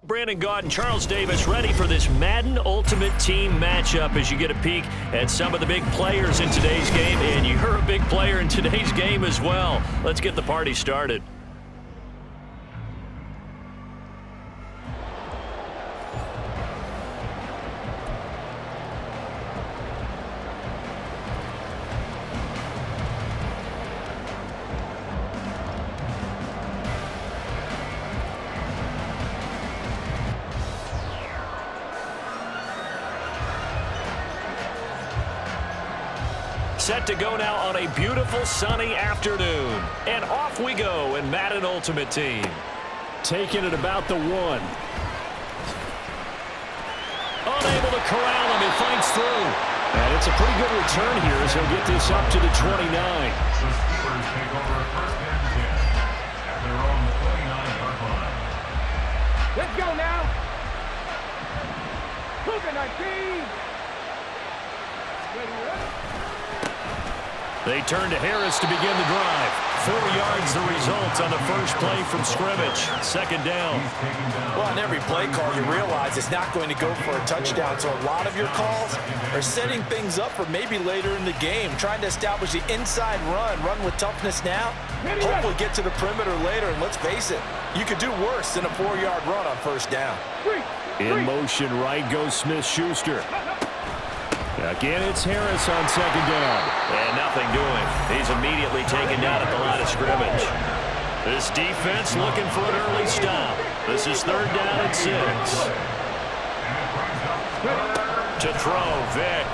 Brandon Gaud and Charles Davis ready for this Madden Ultimate Team matchup as you get a peek at some of the big players in today's game. And you're a big player in today's game as well. Let's get the party started. Set to go now on a beautiful sunny afternoon. And off we go in Madden Ultimate Team. Taking it about the 1. Unable to corral him. He fights through. And it's a pretty good return here as he'll get this up to the 29. The Steelers take over first and 10 at their own 29-yard line. Let's go now. Cougar 19. They turn to Harris to begin the drive. 4 yards the result on the first play from scrimmage. Second down. Well, on every play call, you realize it's not going to go for a touchdown. So a lot of your calls are setting things up for maybe later in the game, trying to establish the inside run with toughness now, hopefully get to the perimeter later. And let's face it, you could do worse than a 4-yard run on first down. In motion, right goes Smith-Schuster. Again, it's Harris on second down. And nothing doing. He's immediately taken down at the line of scrimmage. This defense looking for an early stop. This is third down and 6. To throw, Vick.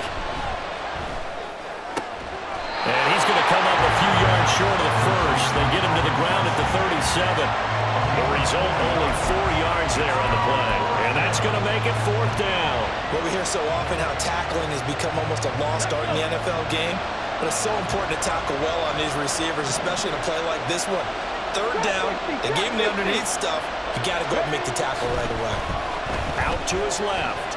And he's going to come up a few yards short of the first. They get him to the ground at the 37. The result, only 4 yards there on the play. And that's going to make it fourth down. Well, we hear so often how tackling has become almost a lost art in the NFL game. But it's so important to tackle well on these receivers, especially in a play like this one. Third down, they gave him the underneath stuff. You got to go and make the tackle right away. Out to his left.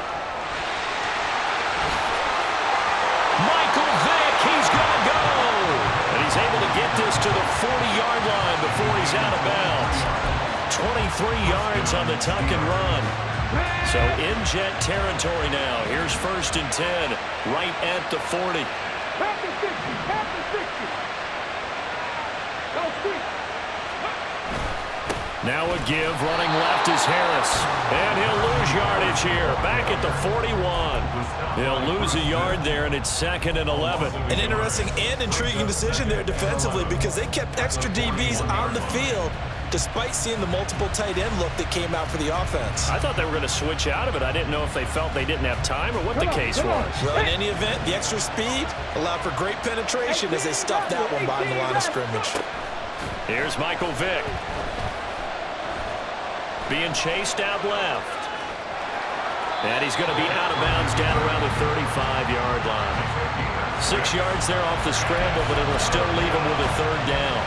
Michael Vick, he's going to go. And he's able to get this to the 40-yard line before he's out of bounds. 23 yards on the tuck and run. So in jet territory now. Here's first and 10, right at the 40. Now a give, running left is Harris. And he'll lose yardage here, back at the 41. He'll lose a yard there, and it's second and 11. An interesting and intriguing decision there defensively because they kept extra DBs on the field despite seeing the multiple tight end look that came out for the offense. I thought they were going to switch out of it. I didn't know if they felt they didn't have time or what the case was. Well, in any event, the extra speed allowed for great penetration as they stuffed that one behind the line of scrimmage. Here's Michael Vick. Being chased out left. And he's going to be out of bounds down around the 35-yard line. 6 yards there off the scramble, but it'll still leave him with a third down.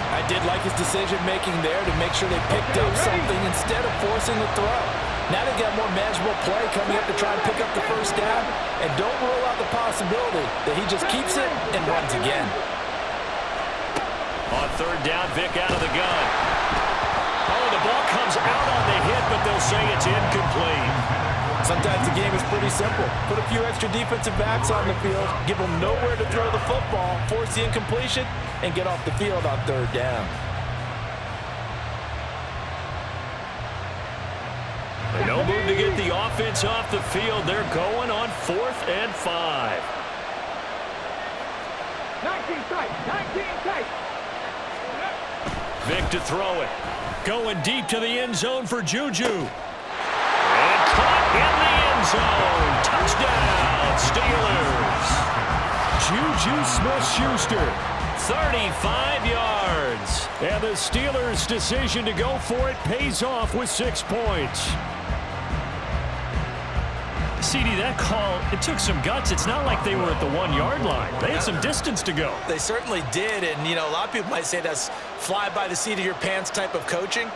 I did like his decision-making there to make sure they picked up something instead of forcing the throw. Now they got more manageable play coming up to try and pick up the first down, and don't rule out the possibility that he just keeps it and runs again. On third down, Vick out of the gun. Oh, the ball comes out on the hit, but they'll say it's incomplete. Sometimes the game is pretty simple. Put a few extra defensive backs on the field, give them nowhere to throw the football, force the incompletion, and get off the field on third down. No move to get the offense off the field. They're going on 4th and 5. 19 tight, 19 tight. Vick to throw it. Going deep to the end zone for Juju. And caught in the end zone. Touchdown, Steelers. Juju Smith-Schuster. 35 yards. And the Steelers' decision to go for it pays off with 6 points. CD, that call, it took some guts. It's not like they were at the 1-yard line. They had some distance to go. They certainly did, and, you know, a lot of people might say that's fly by the seat of your pants type of coaching,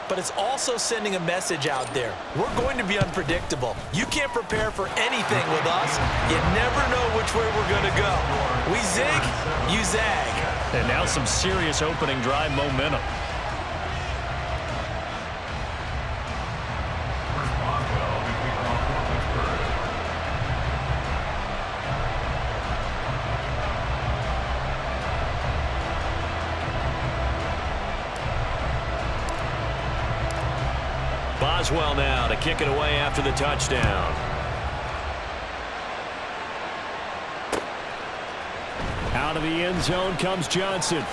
but it's also sending a message out there. We're going to be unpredictable. You can't prepare for anything with us. You never know which way we're going to go. We zig, you zag. And now some serious opening drive momentum. Boswell now to kick it away after the touchdown. Out of the end zone comes Johnson.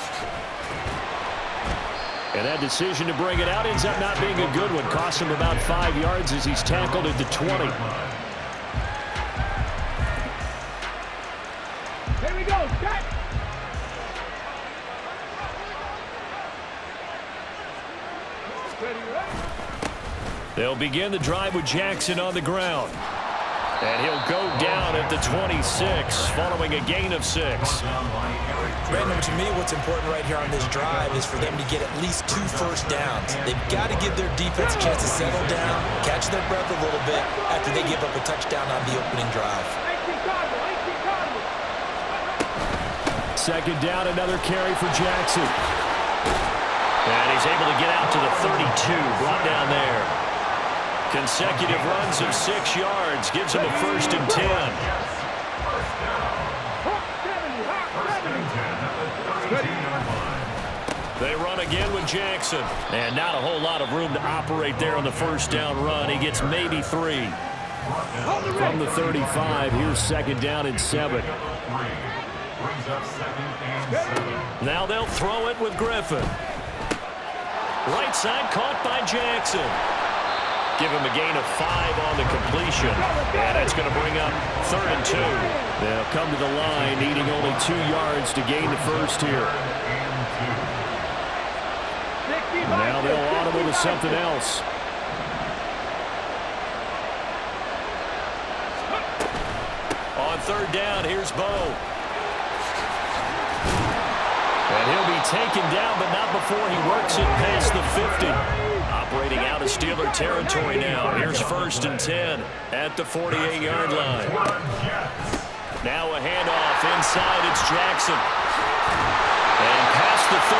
And that decision to bring it out ends up not being a good one. Costs him about 5 yards as he's tackled at the 20. Here we go. Set. They'll begin the drive with Jackson on the ground. And he'll go down at the 26, following a gain of 6. Brandon, to me, what's important right here on this drive is for them to get at least 2 first downs. They've got to give their defense a chance to settle down, catch their breath a little bit after they give up a touchdown on the opening drive. Second down, another carry for Jackson. And he's able to get out to the 32, brought down there. Consecutive runs of 6 yards gives him a 1st and 10. They run again with Jackson. And not a whole lot of room to operate there on the 1st down run. He gets maybe 3. From the 35, here's 2nd down and 7. Now they'll throw it with Griffin. Right side caught by Jackson. Give him a gain of 5 on the completion. And that's going to bring up 3rd and 2. They'll come to the line, needing only 2 yards to gain the 1st here. Now they'll audible to something else. On 3rd down, here's Bo. And he'll be taken down, but not before he works it past the 50. Operating out of Steeler territory now. Here's 1st and 10 at the 48-yard line. Now a handoff inside. It's Jackson. And past the 35,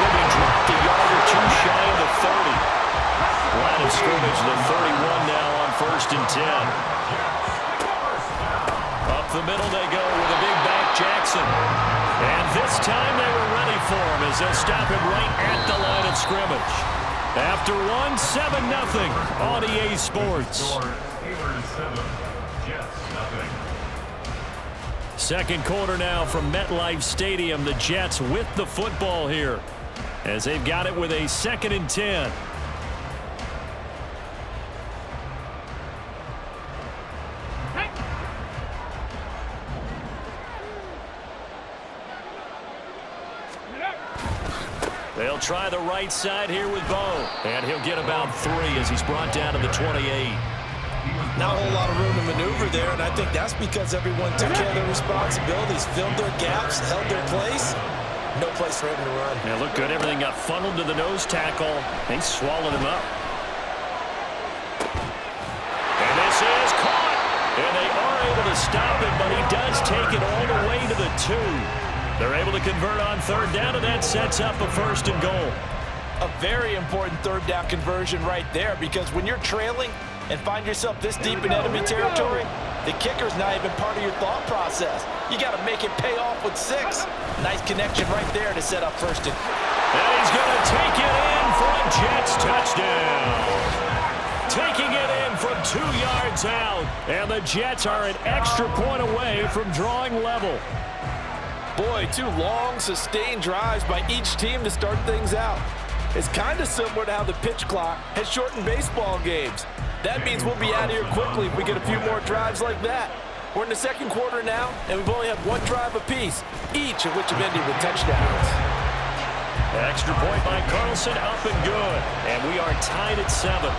he'll be dropped a yard or 2 shy of the 30. Line of scrimmage, the 31 now on 1st and 10. Up the middle they go with a big back Jackson. And this time they were ready for him as they'll stop him right at the line of scrimmage. After 7-0 on EA Sports. Second quarter now from MetLife Stadium. The Jets with the football here as they've got it with a 2nd and 10. They'll try the right side here with Bo. And he'll get about 3 as he's brought down to the 28. Not a whole lot of room to maneuver there, and I think that's because everyone took care of their responsibilities, filled their gaps, held their place. No place for him to run. Yeah, look good. Everything got funneled to the nose tackle. They swallowed him up. And this is caught. And they are able to stop him, but he does take it all the way to the 2. They're able to convert on 3rd down, and that sets up a 1st and goal. A very important 3rd down conversion right there, because when you're trailing and find yourself this deep in enemy territory, the kicker's not even part of your thought process. You got to make it pay off with 6. Nice connection right there to set up 1st and... And he's going to take it in for a Jets touchdown. Taking it in from 2 yards out. And the Jets are an extra point away from drawing level. Boy, 2 long, sustained drives by each team to start things out. It's kind of similar to how the pitch clock has shortened baseball games. That means we'll be out of here quickly if we get a few more drives like that. We're in the 2nd quarter now, and we've only had 1 drive apiece, each of which have ended with touchdowns. Extra point by Carlson, up and good. And we are tied at 7.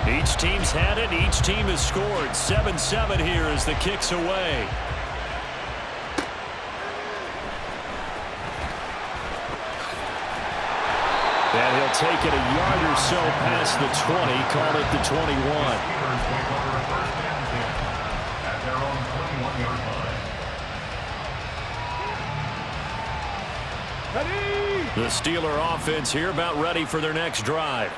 Each team's had it. Each team has scored. 7-7 here as the kick's away. And he'll take it a yard or so past the 20. Call it the 21. The Steeler offense here about ready for their next drive.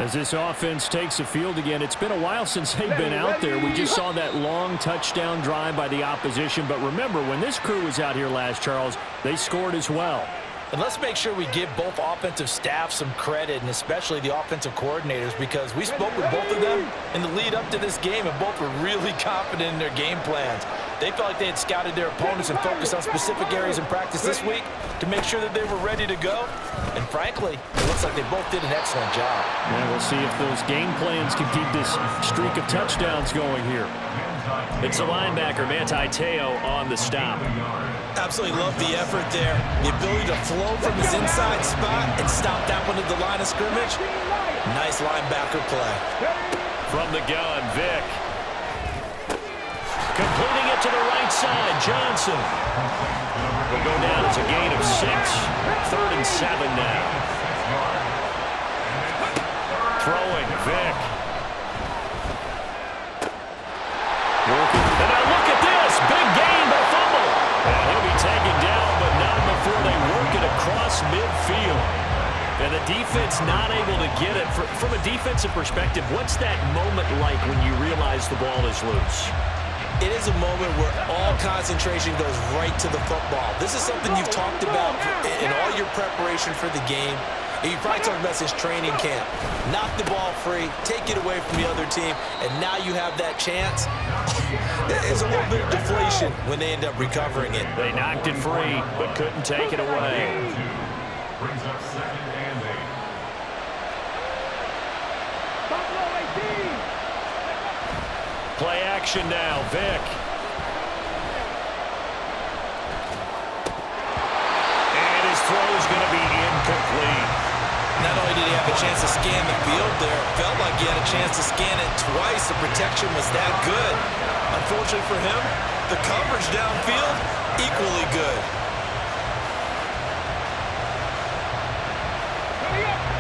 As this offense takes the field again, it's been a while since they've been out there. We just saw that long touchdown drive by the opposition. But remember, when this crew was out here last, Charles, they scored as well. And let's make sure we give both offensive staffs some credit, and especially the offensive coordinators, because we spoke with both of them in the lead up to this game, and both were really confident in their game plans. They felt like they had scouted their opponents and focused on specific areas in practice this week to make sure that they were ready to go. And frankly, it looks like they both did an excellent job. Yeah, we'll see if those game plans can keep this streak of touchdowns going here. It's the linebacker, Manti Te'o, on the stop. Absolutely love the effort there. The ability to flow from his inside spot and stop that one at the line of scrimmage. Nice linebacker play. From the gun, Vick. Completing it to the right side, Johnson. Will go down as a gain of 6. 3rd and 7 now. Throwing, Vick. Working. And now look at this. Big gain, but a fumble. And he'll be taken down, but not before they work it across midfield. And the defense not able to get it. From a defensive perspective, what's that moment like when you realize the ball is loose? It is a moment where all concentration goes right to the football. This is something you've talked about in all your preparation for the game. And you probably talked about since training camp. Knock the ball free, take it away from the other team, and now you have that chance. There's a little bit of deflation when they end up recovering it. They knocked it free, but couldn't take it away. Brings up 2nd and 8. Play action now, Vick. And his throw is going to be incomplete. Not only did he have a chance to scan the field there, it felt like he had a chance to scan it twice. The protection was that good. Unfortunately for him, the coverage downfield, equally good.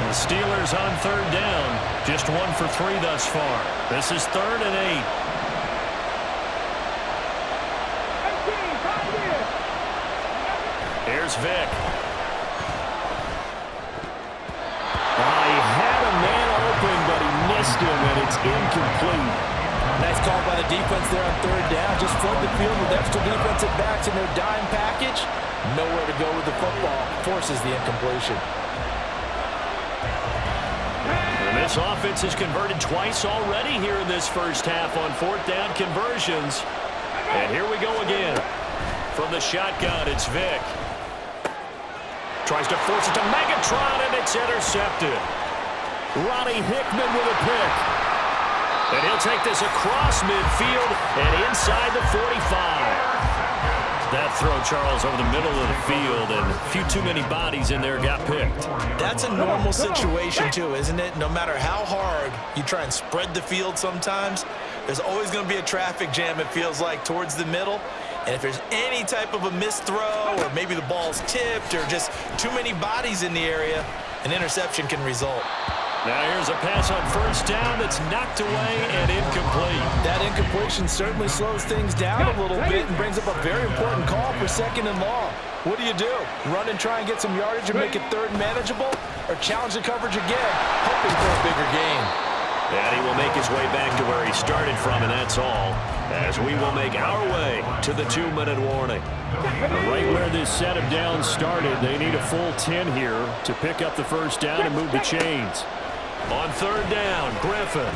The Steelers on 3rd down. Just 1 for 3 thus far. This is 3rd and 8. Here's Vick. He had a man open, but he missed him, and it's incomplete. Nice call by the defense there on 3rd down. Just flood the field with extra defensive backs in their dime package. Nowhere to go with the football. Forces the incompletion. And this offense has converted twice already here in this first half on 4th down conversions. And here we go again. From the shotgun, it's Vick. Tries to force it to Megatron, and it's intercepted. Ronnie Hickman with a pick. And he'll take this across midfield and inside the 45. That throw, Charles, over the middle of the field, and a few too many bodies in there got picked. That's a normal situation, too, isn't it? No matter how hard you try and spread the field sometimes, there's always going to be a traffic jam, it feels like, towards the middle. And if there's any type of a missed throw, or maybe the ball's tipped, or just too many bodies in the area, an interception can result. Now here's a pass on 1st down that's knocked away and incomplete. That incompletion certainly slows things down a little bit and brings up a very important call for 2nd and long. What do? Run and try and get some yardage and make it 3rd and manageable? Or challenge the coverage again, hoping for a bigger gain? And he will make his way back to where he started from, and that's all, as we will make our way to the 2-minute warning. Right where this set of downs started, they need a full 10 here to pick up the 1st down and move the chains. On 3rd down, Griffin.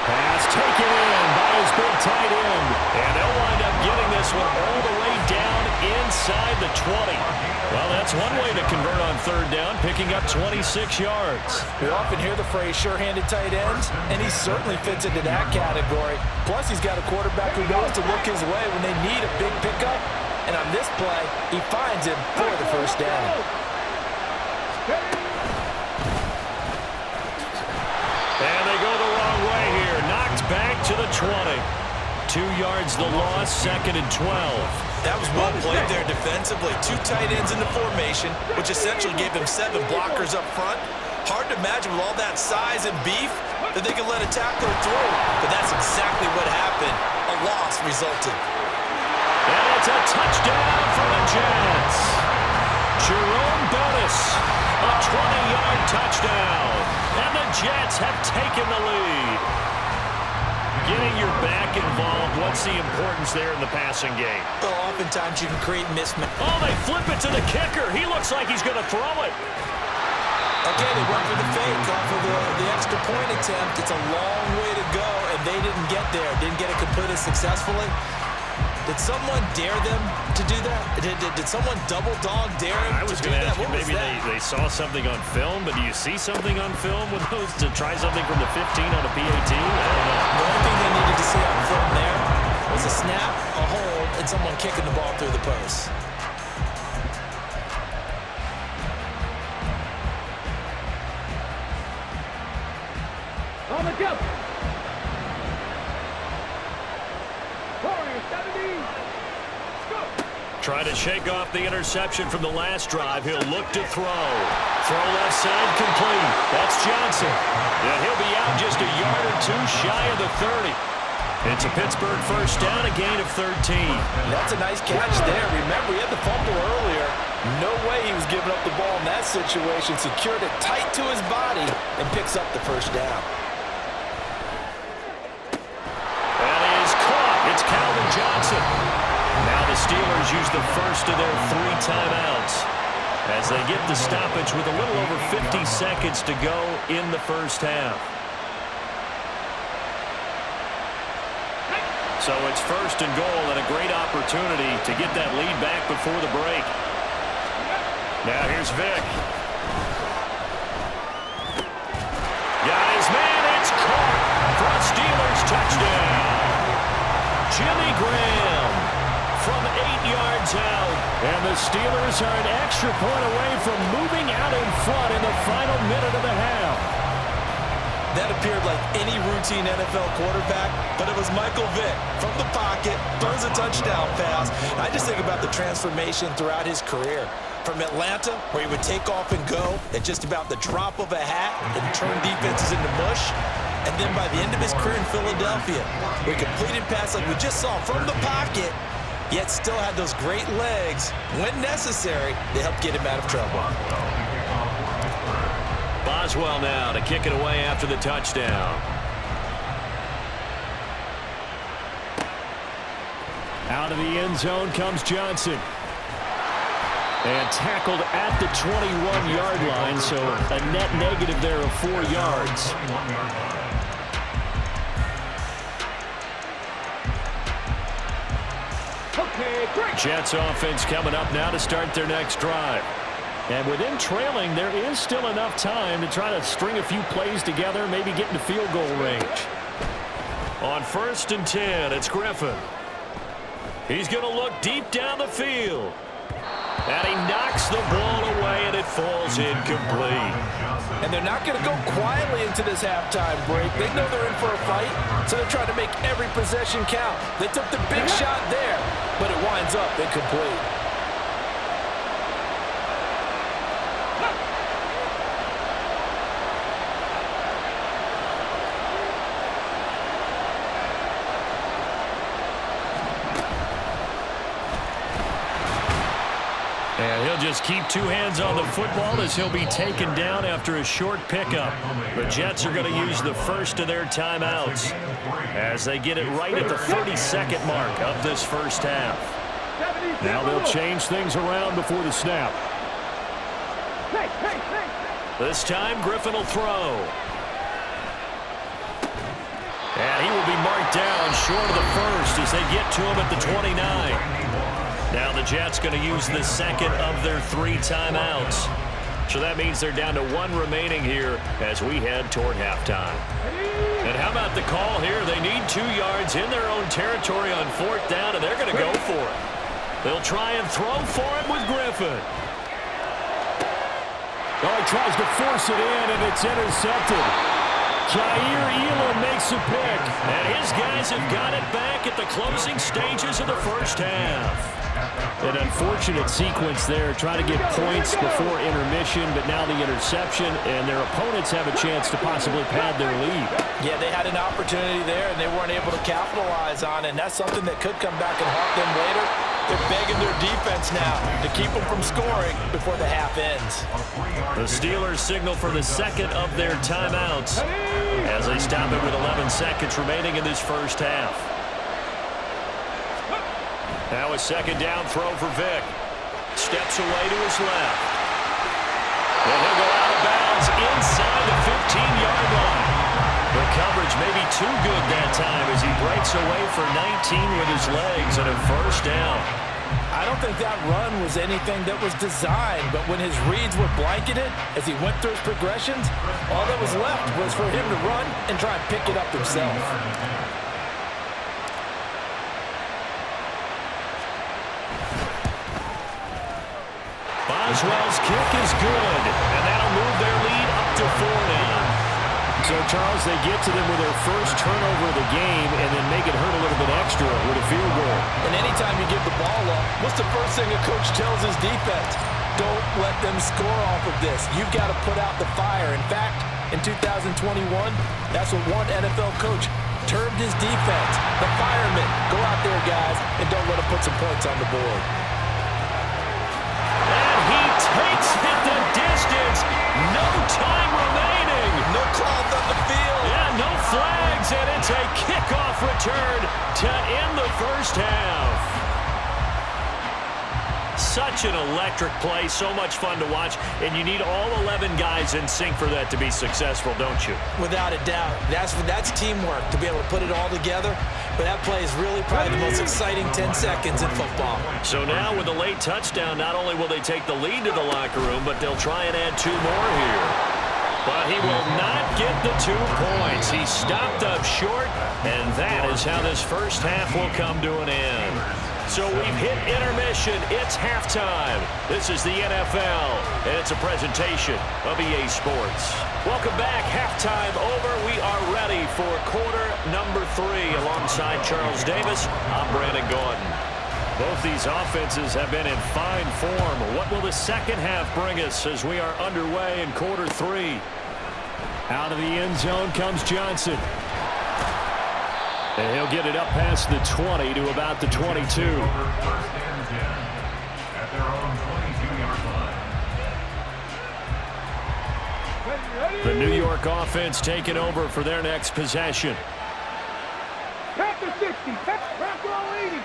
Pass taken in by his big tight end. And they'll wind up getting this one all the way down inside the 20. Well, that's one way to convert on 3rd down, picking up 26 yards. We often hear the phrase sure-handed tight ends, and he certainly fits into that category. Plus, he's got a quarterback who knows to look his way when they need a big pickup. And on this play, he finds him for the 1st down. And they go the wrong way here. Knocked back to the 20. 2 yards the loss, 2nd and 12. That was well played there defensively. 2 tight ends in the formation, which essentially gave them 7 blockers up front. Hard to imagine with all that size and beef that they could let a tackler through. But that's exactly what happened. A loss resulted. And it's a touchdown for the Jets. Jerome Bettis, a 20-yard touchdown. And the Jets have taken the lead. Getting your back involved, what's the importance there in the passing game? Well, oftentimes you can create mismatch. Oh, they flip it to the kicker. He looks like he's going to throw it. Okay, they went for the fake off of the extra point attempt. It's a long way to go, and they didn't get there. Didn't get it completed successfully. Did someone dare them to do that? Did someone double dog dare him I was to do going to that? ask you, maybe they saw something on film, but do you see something on film with those to try something from the 15 on a PAT? I don't know. The only thing they needed to see on film there was a snap, a hold, and someone kicking the ball through the post. On the jump. 70. Go. Trying to shake off the interception from the last drive. He'll look to throw. Throw left side complete. That's Johnson. Yeah, he'll be out just a yard or two shy of the 30. It's a Pittsburgh first down, a gain of 13. That's a nice catch there. Remember, he had the fumble earlier. No way he was giving up the ball in that situation. Secured it tight to his body and picks up the first down. It's Calvin Johnson. Now the Steelers use the first of their 3 timeouts as they get the stoppage with a little over 50 seconds to go in the first half. So it's first and goal and a great opportunity to get that lead back before the break. Now here's Vick. Got his man. It's caught for a Steelers touchdown. Jimmy Graham from 8 yards out. And the Steelers are an extra point away from moving out in front in the final minute of the half. That appeared like any routine NFL quarterback, but it was Michael Vick from the pocket, throws a touchdown pass. I just think about the transformation throughout his career. From Atlanta, where he would take off and go at just about the drop of a hat and turn defenses into mush. And then by the end of his career in Philadelphia, where he completed passes like we just saw from the pocket, yet still had those great legs, when necessary, to help get him out of trouble. Boswell now to kick it away after the touchdown. Out of the end zone comes Johnson. And tackled at the 21-yard line, so a net negative there of 4 yards. Jets offense coming up now to start their next drive. And within trailing, there is still enough time to try to string a few plays together, maybe get into field goal range. On 1st and 10, it's Griffin. He's going to look deep down the field. And he knocks the ball away, and it falls incomplete. And they're not going to go quietly into this halftime break. They know they're in for a fight, so they're trying to make every possession count. They took the big shot there, but it winds up incomplete. And he'll just keep 2 hands on the football as he'll be taken down after a short pickup. The Jets are going to use the first of their timeouts as they get it right at the 32nd mark of this first half. Now they'll change things around before the snap. This time Griffin will throw. And he will be marked down short of the first as they get to him at the 29. Now the Jets going to use the second of their 3 timeouts. So that means they're down to 1 remaining here as we head toward halftime. And how about the call here? They need 2 yards in their own territory on 4th down, and they're going to go for it. They'll try and throw for it with Griffin. Oh, he tries to force it in, and it's intercepted. Jair Elam makes a pick. And his guys have got it back at the closing stages of the first half. An unfortunate sequence there, trying to get points before intermission, but now the interception, and their opponents have a chance to possibly pad their lead. Yeah, they had an opportunity there, and they weren't able to capitalize on it, and that's something that could come back and haunt them later. They're begging their defense now to keep them from scoring before the half ends. The Steelers signal for the second of their timeouts as they stop it with 11 seconds remaining in this first half. Now a second down throw for Vick. Steps away to his left. And he'll go out of bounds inside the 15-yard line. The coverage may be too good that time as he breaks away for 19 with his legs and a first down. I don't think that run was anything that was designed, but when his reads were blanketed as he went through his progressions, all that was left was for him to run and try and pick it up himself. Boswell's kick is good, and that'll move their lead up to 4 now. So, Charles, they get to them with their first turnover of the game and then make it hurt a little bit extra with a field goal. And anytime you give the ball up, what's the first thing a coach tells his defense? Don't let them score off of this. You've got to put out the fire. In fact, in 2021, that's what one NFL coach termed his defense. The firemen. Go out there, guys, and don't let them put some points on the board. And he takes it the distance. No time remaining. No cloud on the field. Yeah, no flags, and it's a kickoff return to end the first half. Such an electric play, so much fun to watch, and you need all 11 guys in sync for that to be successful, don't you? Without a doubt. That's teamwork to be able to put it all together. But that play is really probably the most exciting 10 seconds in football. So now with a late touchdown, not only will they take the lead to the locker room, but they'll try and add 2 more here. But he will not get the 2 points. He stopped up short, and that is how this first half will come to an end. So we've hit intermission. It's halftime. This is the NFL, and it's a presentation of EA Sports. Welcome back. Halftime over. We are ready for quarter number 3. Alongside Charles Davis, I'm Brandon Gordon. Both these offenses have been in fine form. What will the second half bring us as we are underway in quarter 3? Out of the end zone comes Johnson. And he'll get it up past the 20 to about the 22. First and 10 at their own 22-yard line. The New York offense taking over for their next possession. Pack the 60. Pack all 80.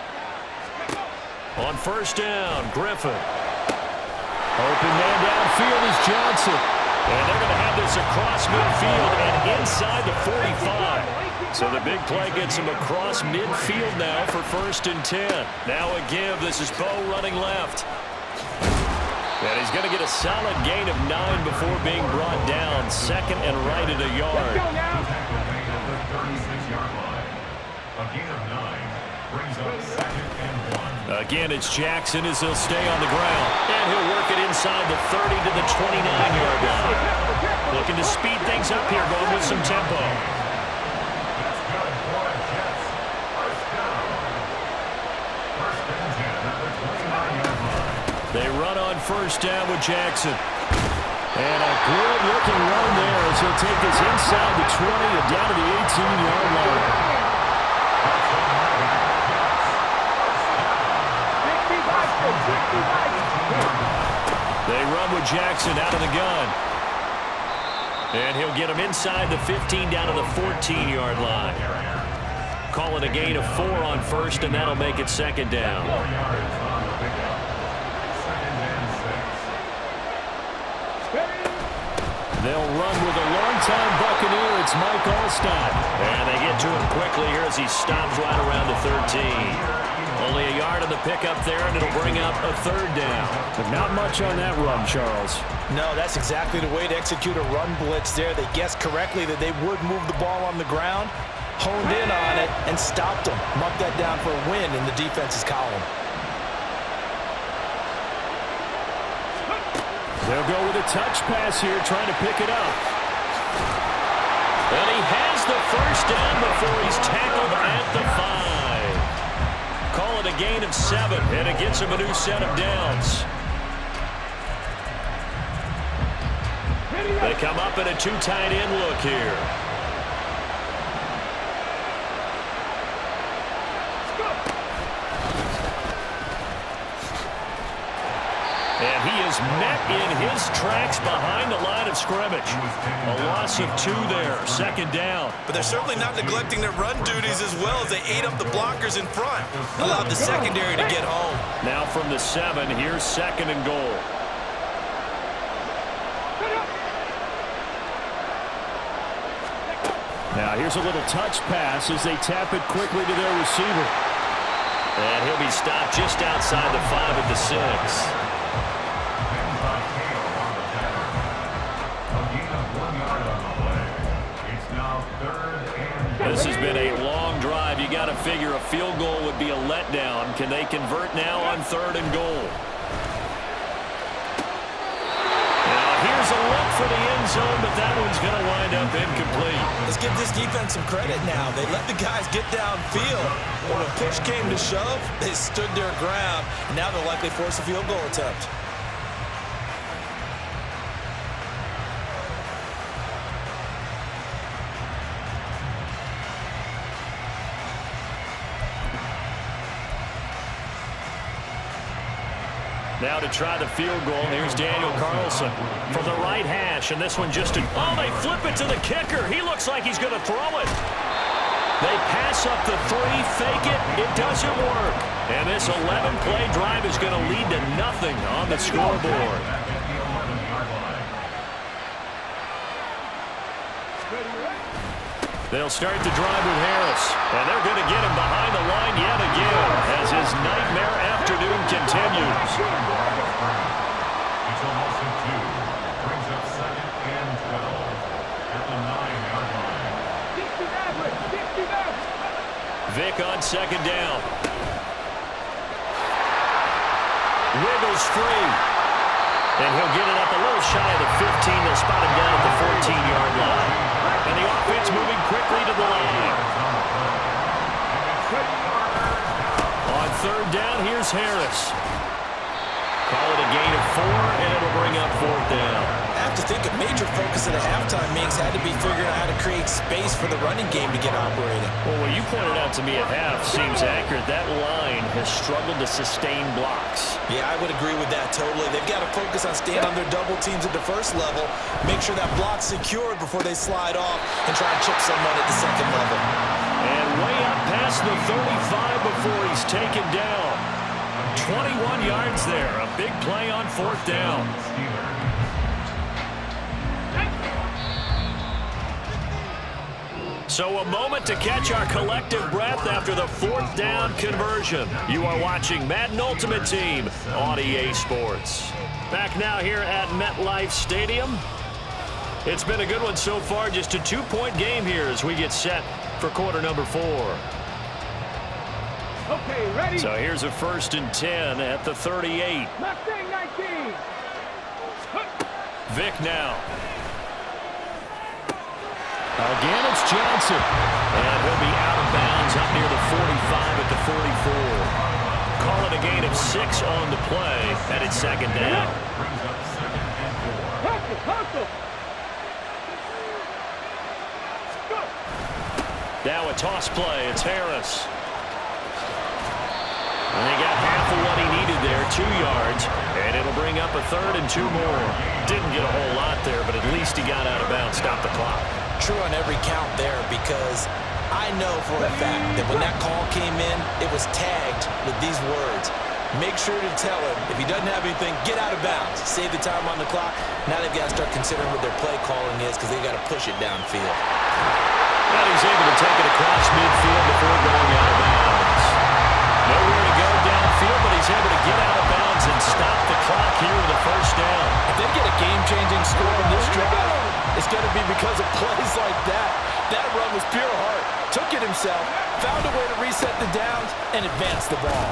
On first down, Griffin. Open man downfield is Johnson. And they're going to have this across midfield and inside the 45. So the big play gets him across midfield now for first and 10. Now a give. This is Bo running left. And he's going to get a solid gain of 9 before being brought down. Second and right at a yard. Tackle made at the 36-yard line. A gain of 9 brings up second and 1. Again, it's Jackson as he'll stay on the ground. And he'll work it inside the 30 to the 29-yard line. Looking to speed things up here, going with some tempo. That's good for the Jets. First down. First and 10 at the 29-yard line. They run on first down with Jackson. And a good-looking run there as he'll take this inside the 20 and down to the 18-yard line. They run with Jackson out of the gun. And he'll get him inside the 15 down to the 14-yard line. Call it a gain of 4 on first, and that'll make it second down. 4 yards on the pickup. Second and 6. They'll run with a longtime Buccaneer. It's Mike Allstott. And they get to him quickly here as he stops right around the 13. Only a yard on the pickup there, and it'll bring up a third down. But not much on that run, Charles. No, that's exactly the way to execute a run blitz there. They guessed correctly that they would move the ball on the ground, honed in on it, and stopped them. Marked that down for a win in the defense's column. They'll go with a touch pass here, trying to pick it up. And he has the first down before he's tackled at the 5. Call it a gain of 7, and it gets him a new set of downs. They come up in a 2 tight end look here. is met in his tracks behind the line of scrimmage. A loss of 2 there, second down. But they're certainly not neglecting their run duties as well as they ate up the blockers in front. Allowed the secondary to get home. Now from the 7, here's second and goal. Now here's a little touch pass as they tap it quickly to their receiver. And he'll be stopped just outside the 5 at the 6. This has been a long drive. You got to figure a field goal would be a letdown. Can they convert now on 3rd and goal? Now here's a look for the end zone, but that one's going to wind up incomplete. Let's give this defense some credit now. They let the guys get downfield. When a push came to shove, they stood their ground. Now they'll likely force a field goal attempt. Now to try the field goal, and here's Daniel Carlson from the right hash, and this one just oh, they flip it to the kicker. He looks like he's going to throw it. They pass up the 3, fake it. It doesn't work. And this 11-play drive is going to lead to nothing on the scoreboard. They'll start the drive with Harris, and they're going to get him behind the line yet again as his nightmare afternoon continues. It's almost a 2. Brings up 2nd and 12 at the 9-yard line. Vic on 2nd down. Wiggles free. And he'll get it up a little shy of the 15. They'll spot him down at the 14-yard line. And the offense moving quickly to the line. On 3rd down, here's Harris. Call it a gain of 4, and it'll bring up 4th down. I have to think a major focus at a halftime meetings had to be figuring out how to create space for the running game to get operating. Well, what you pointed out to me at half seems accurate. That line has struggled to sustain blocks. Yeah, I would agree with that totally. They've got to focus on staying on their double teams at the first level, make sure that block's secured before they slide off and try and chip someone at the second level. And way up past the 35 before he's taken down. 21 yards there. A big play on 4th down. So a moment to catch our collective breath after the 4th down conversion. You are watching Madden Ultimate Team on EA Sports. Back now here at MetLife Stadium. It's been a good one so far. Just a 2-point game here as we get set for quarter number 4. Okay, ready? So here's a 1st and 10 at the 38. Mustang 19. Vic now. Again, it's Johnson. And he'll be out of bounds up near the 45 at the 44. Call it a gain of 6 on the play, and it's 2nd down. Now a toss play. It's Harris. And they got half of what he needed there, 2 yards, and it'll bring up a 3rd and 2 more. Didn't get a whole lot there, but at least he got out of bounds, stopped the clock. True on every count there, because I know for a fact that when that call came in, it was tagged with these words. Make sure to tell him, if he doesn't have anything, get out of bounds. Save the time on the clock. Now they've got to start considering what their play calling is because they've got to push it downfield. And he's able to take it across midfield before going out of bounds. Nowhere to go downfield, but he's able to get out of bounds and stop the clock here with a 1st down. If they get a game-changing score in this drive, it's going to be because of plays like that. That run was pure heart. Took it himself, found a way to reset the downs, and advance the ball.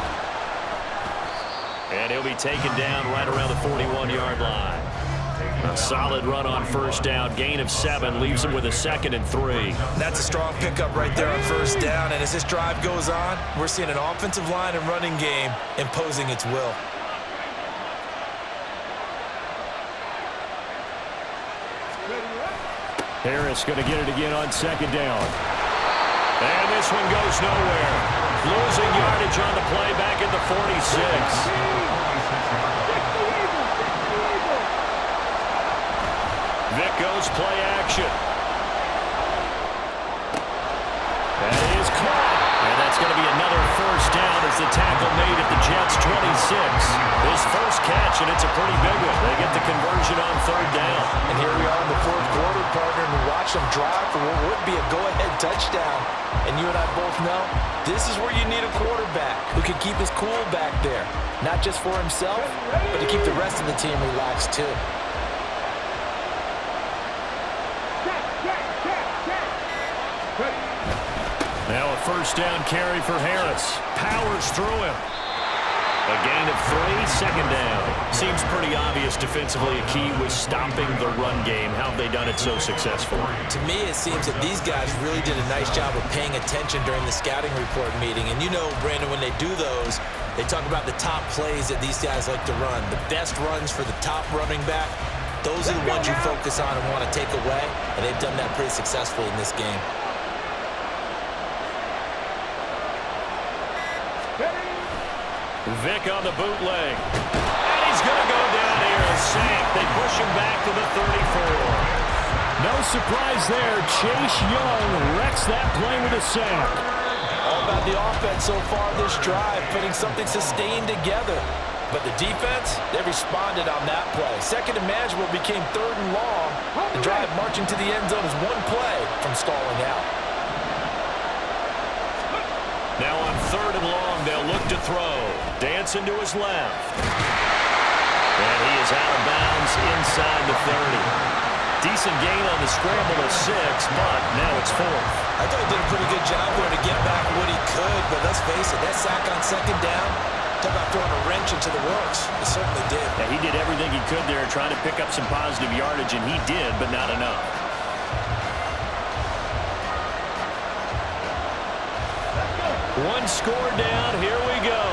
And he'll be taken down right around the 41-yard line. A solid run on 1st down. Gain of 7 leaves him with a 2nd and 3. That's a strong pickup right there on 1st down. And as this drive goes on, we're seeing an offensive line and running game imposing its will. Harris going to get it again on 2nd down. And this one goes nowhere. Losing yardage on the play back at the 46. goes play action. That is caught. And that's going to be another first down as the tackle made at the Jets' 26. His first catch, and it's a pretty big one. They get the conversion on third down. And here we are in the fourth quarter, partner, and we watch them drive for what would be a go-ahead touchdown. And you and I both know this is where you need a quarterback who can keep his cool back there. Not just for himself, but to keep the rest of the team relaxed too. Now a first down carry for Harris. Powers through him. A gain of 3, second down. Seems pretty obvious defensively a key was stopping the run game. How have they done it so successfully? To me, it seems that these guys really did a nice job of paying attention during the scouting report meeting. And you know, Brandon, when they do those, they talk about the top plays that these guys like to run. The best runs for the top running back. Those are the ones you focus on and want to take away. And they've done that pretty successfully in this game. Vick on the bootleg. And he's going to go down here. A sack. They push him back to the 34. No surprise there. Chase Young wrecks that play with a sack. All about the offense so far this drive, putting something sustained together. But the defense, they responded on that play. Second and manageable became third and long. The drive marching to the end zone is one play from stalling out. Now on third and long, they'll look to throw. Dancing to his left. And he is out of bounds inside the 30. Decent gain on the scramble of 6, but now it's 4th. I thought he did a pretty good job there to get back what he could, but let's face it, that sack on second down, talk about throwing a wrench into the works. He certainly did. Yeah, he did everything he could there trying to pick up some positive yardage, and he did, but not enough. One score down. Here we go.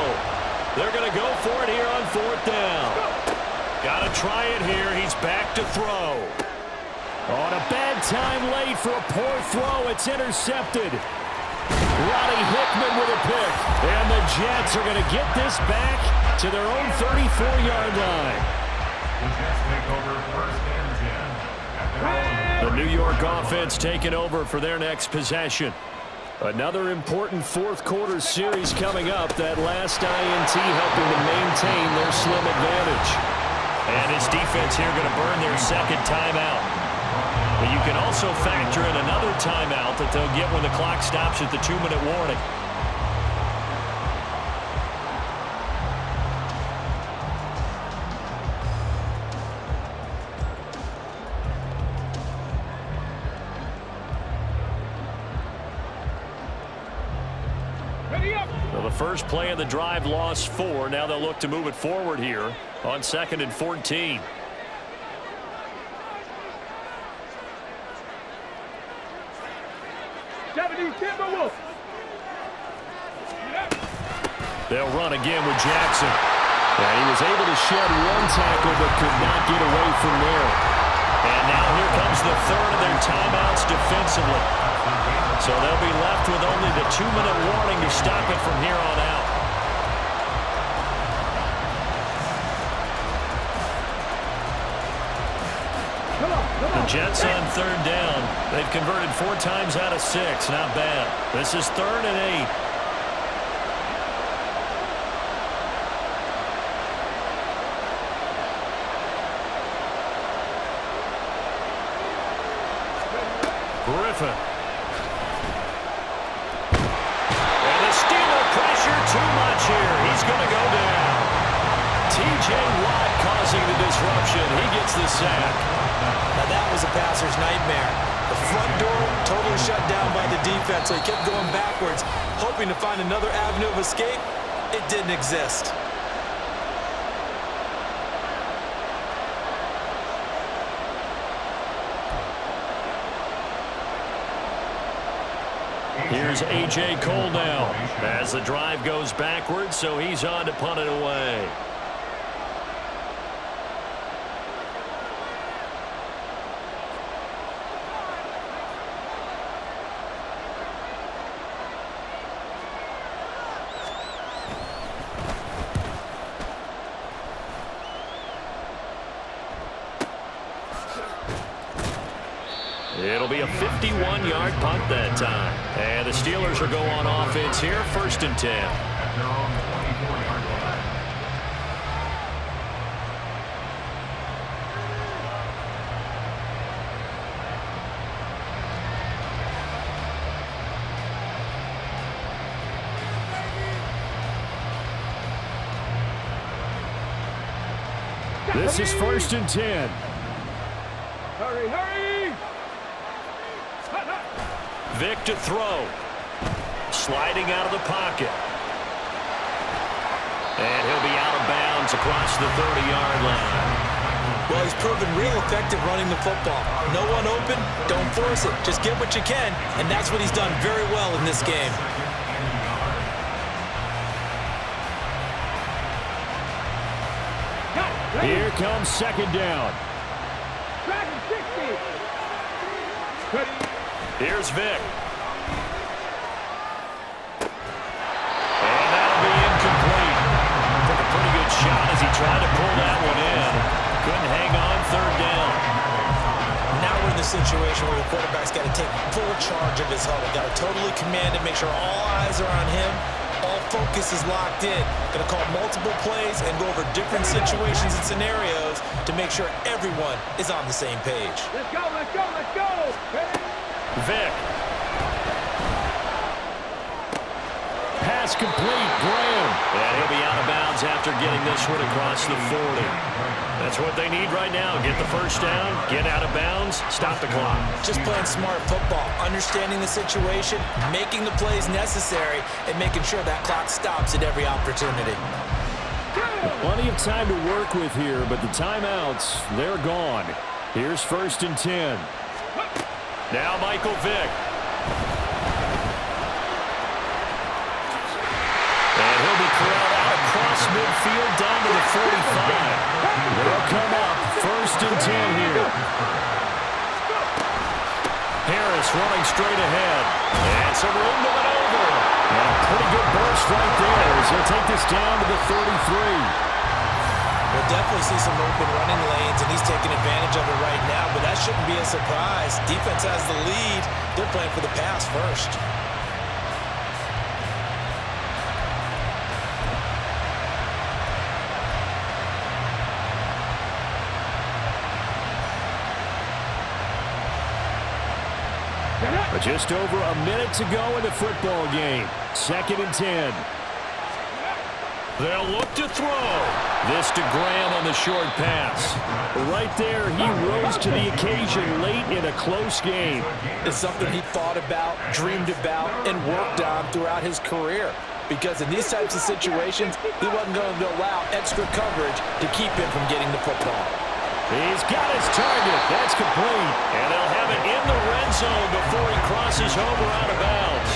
They're going to go for it here on 4th down. Got to try it here. He's back to throw. On a bad time late for a poor throw. It's intercepted. Roddy Hickman with a pick. And the Jets are going to get this back to their own 34-yard line. The Jets take over first and 10 at their own. The New York offense taking over for their next possession. Another important fourth quarter series coming up. That last INT helping to maintain their slim advantage. And his defense here going to burn their second timeout. But you can also factor in another timeout that they'll get when the clock stops at the 2-minute warning. Well, the first play of the drive lost 4. Now they'll look to move it forward here on 2nd and 14. They'll run again with Jackson. And he was able to shed one tackle but could not get away from there. And now here comes the third of their timeouts defensively. So they'll be left with only the 2-minute warning to stop it from here on out. The Jets on third down. They've converted 4 times out of 6. Not bad. This is 3rd and 8. Griffin. And the Steeler pressure too much here. He's going to go down. T.J. Watt causing the disruption. He gets the sack. Now that was a passer's nightmare. The front door totally shut down by the defense, so he kept going backwards, hoping to find another avenue of escape. It didn't exist. Here's A.J. Cole now as the drive goes backwards, so he's on to punt it away. It'll be a 51-yard punt that time. And the Steelers will go on offense here, 1st and 10. At their own 24-yard line. This is 1st and 10. Hurry, hurry! Vic to throw. Sliding out of the pocket. And he'll be out of bounds across the 30-yard line. Well, he's proven real effective running the football. No one open, don't force it. Just get what you can, and that's what he's done very well in this game. Here comes 2nd down. Dragon 60! Ready? Here's Vic. And that'll be incomplete. Took a pretty good shot as he tried to pull that one in. Couldn't hang on 3rd down. Now we're in the situation where the quarterback's got to take full charge of his huddle. Got to totally command it, make sure all eyes are on him. All focus is locked in. Going to call multiple plays and go over different situations and scenarios to make sure everyone is on the same page. Let's go, let's go, let's go! Ready? Vic. Pass complete. Graham. And he'll be out of bounds after getting this one across the 40. That's what they need right now. Get the 1st down, get out of bounds, stop the clock. Just playing smart football, understanding the situation, making the plays necessary, and making sure that clock stops at every opportunity. Plenty of time to work with here, but the timeouts, they're gone. Here's 1st and 10. Now Michael Vick. And he'll be corralled out across midfield down to the 45. They'll come up 1st and 10 here. Harris running straight ahead. And some room to maneuver. And a pretty good burst right there as he'll take this down to the 33. We'll definitely see some open running lanes, and he's taking advantage of it right now, but that shouldn't be a surprise. Defense has the lead. They're playing for the pass first. But just over a minute to go in the football game. 2nd and 10. They'll look to throw. This to Graham on the short pass. Right there, he rose to the occasion late in a close game. It's something he thought about, dreamed about, and worked on throughout his career. Because in these types of situations, he wasn't going to allow extra coverage to keep him from getting the football. He's got his target. That's complete. And they'll have it in the red zone before he crosses over out of bounds.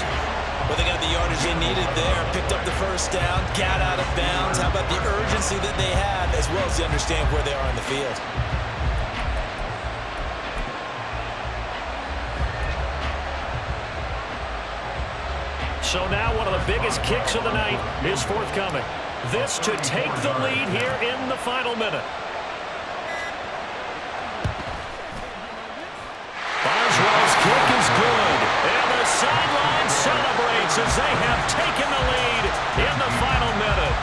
Well, they got the yardage they needed there, picked up the 1st down, got out of bounds. How about the urgency that they have, as well as they understand where they are in the field? So now one of the biggest kicks of the night is forthcoming. This to take the lead here in the final minute. Boswell's kick is good. And the sideline celebrates as they have taken the lead in the final minute.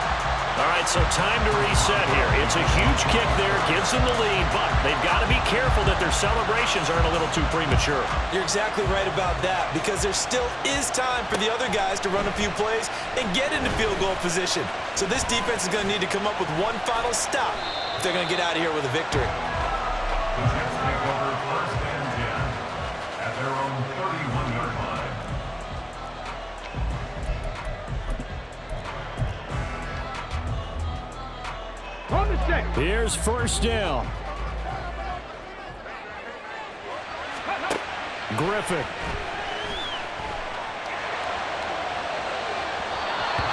All right, so time to reset here. It's a huge kick there, gives them the lead, but they've got to be careful that their celebrations aren't a little too premature. You're exactly right about that, because there still is time for the other guys to run a few plays and get into field goal position. So this defense is going to need to come up with one final stop if they're going to get out of here with a victory. The Jets take over 1st and 10 at their own 31-yard line. On the set. Here's 1st down. Griffin.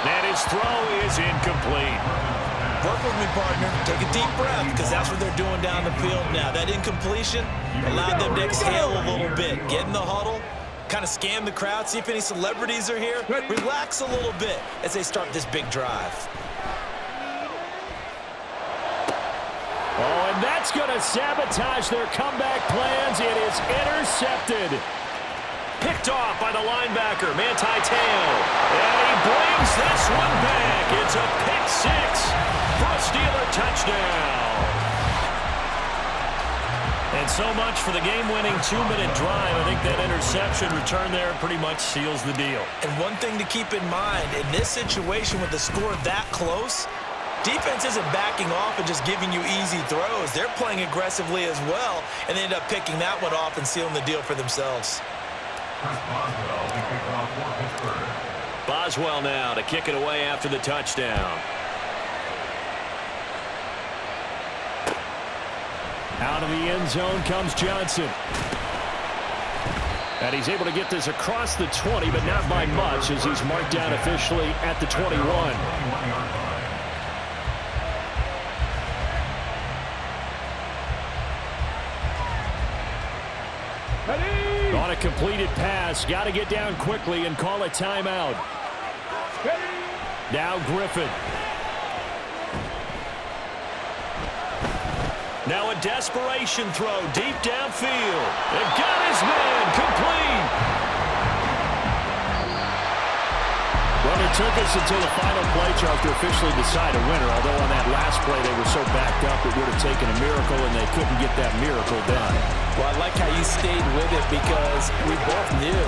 And his throw is incomplete. Work with me, partner. Take a deep breath, because that's what they're doing down the field now. That incompletion allowed them to exhale a little bit. Get in the huddle, kind of scan the crowd, see if any celebrities are here. Relax a little bit as they start this big drive. Oh, and that That's going to sabotage their comeback plans. It is intercepted. Picked off by the linebacker, Manti Te'o. And he brings this one back. It's a pick six for a Steeler touchdown. And so much for the game-winning 2-minute drive. I think that interception return there pretty much seals the deal. And one thing to keep in mind, in this situation with the score that close, defense isn't backing off and just giving you easy throws. They're playing aggressively as well, and they end up picking that one off and sealing the deal for themselves. Boswell now to kick it away after the touchdown. Out of the end zone comes Johnson. And he's able to get this across the 20, but not by much as he's marked down officially at the 21. On a completed pass, got to get down quickly and call a timeout. Now Griffin. Now a desperation throw deep downfield. And got his man complete. Well, it took us until the final play, Charles, to officially decide a winner. Although on that last play they were so backed up it would have taken a miracle, and they couldn't get that miracle done. Well, I like how you stayed with it because we both knew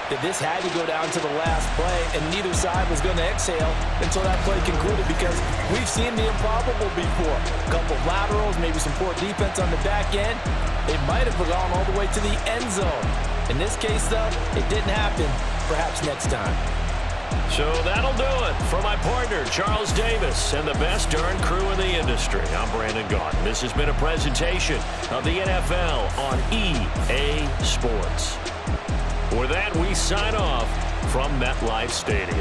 that this had to go down to the last play, and neither side was going to exhale until that play concluded because we've seen the improbable before. A couple of laterals, maybe some poor defense on the back end. They might have gone all the way to the end zone. In this case, though, it didn't happen. Perhaps next time. So that'll do it for my partner, Charles Davis, and the best darn crew in the industry. I'm Brandon Gaudin. This has been a presentation of the NFL on EA Sports. For that, we sign off from MetLife Stadium.